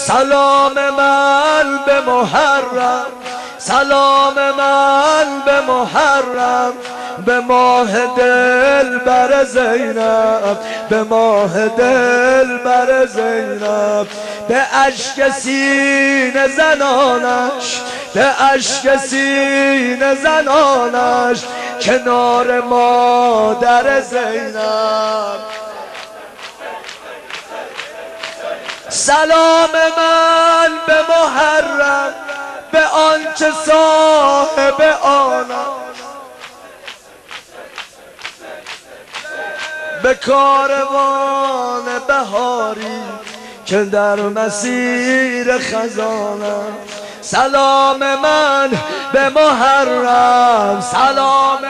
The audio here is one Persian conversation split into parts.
سلام من به محرم، سلام من به محرم، به ماه دل بر زینب، به ماه دل بر زینب، به اشک سینه زنانش، به اشک سینه زنانش، کنار مادر زینب. سلام من به محرم، به آنچه صاحب آنم، به کاروان بهاری که در مسیر خزانم. سلام من به محرم، سلام من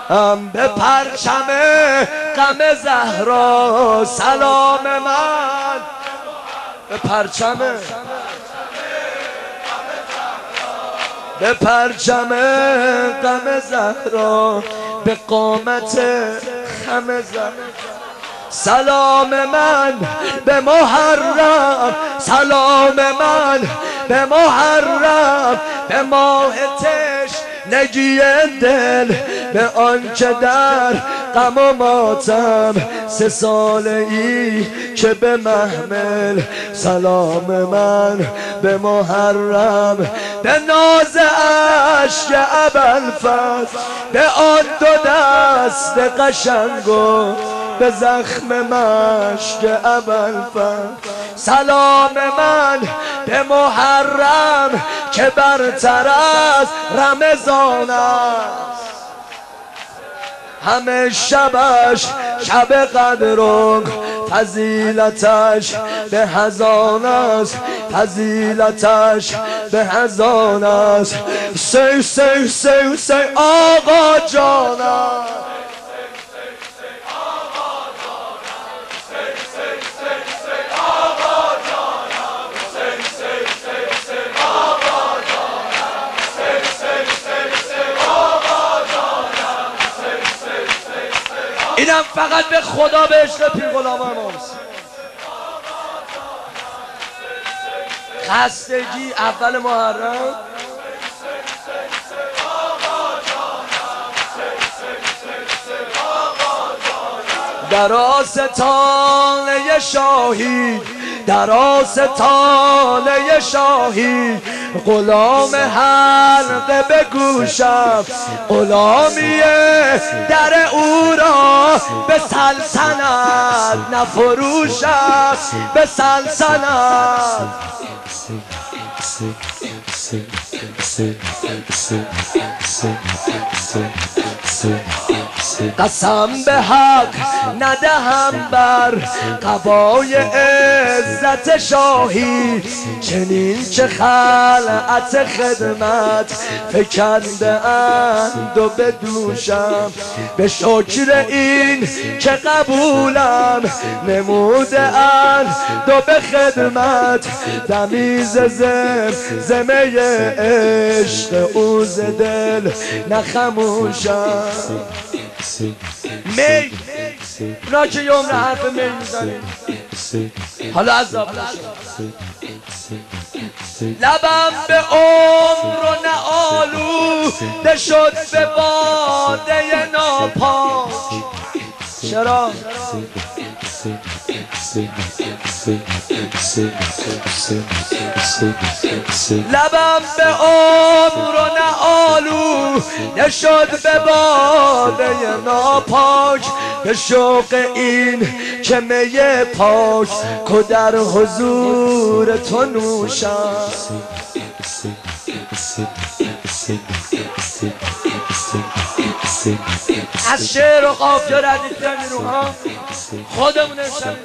به محرم، به پرچم غم زهرا. سلام من به پرچم، به پرچم غم زهرا، به قامت خم زهرا. سلام من به محرم، سلام من به محرم، به ماه تشنگی دل، به آنچه در غم و ماتم 3 ساله ای که به محمل. سلام من به محرم، به ناز اشک ابوالفضل، به آن 2 دست قشنگ و به زخم مشک ابوالفضل. سلام من به محرم که برتر از رمضان است، همه شبش شب قدر و فضیلتش به هزان است، فضیلتش به هزان است. سی سی سی سی آقا جانم، اینم فقط به خدا به عشق پیر غلام ماست. خستگی اول محرم، در آستانه شاهی، در آستانه شاهی، غلام حلقه به گوشم، غلامی در او را به سلطنت نفروشم، به سلطنت. قسم به حق ندهم بر قبای عزت شاهی، چنین که خلعت خدمت فکنده اند و به دوشم، به شکر این که قبولم نموده اند و به خدمت، دمیز زمزمه عشق او ز دل نخموشم. می اونا که یه عمر حرف می میزنیم، حالا عذاب نشد. لبم به عمر و نه آلوده شد به باده ناپاک. چرا؟ لبم به عمر و نه آلوده شد به باده ناپاک، به شوق این که می پاک که در حضور تو نوشم. از شعر و قافیه ردیف کردیم ها، خودمون نشدیم.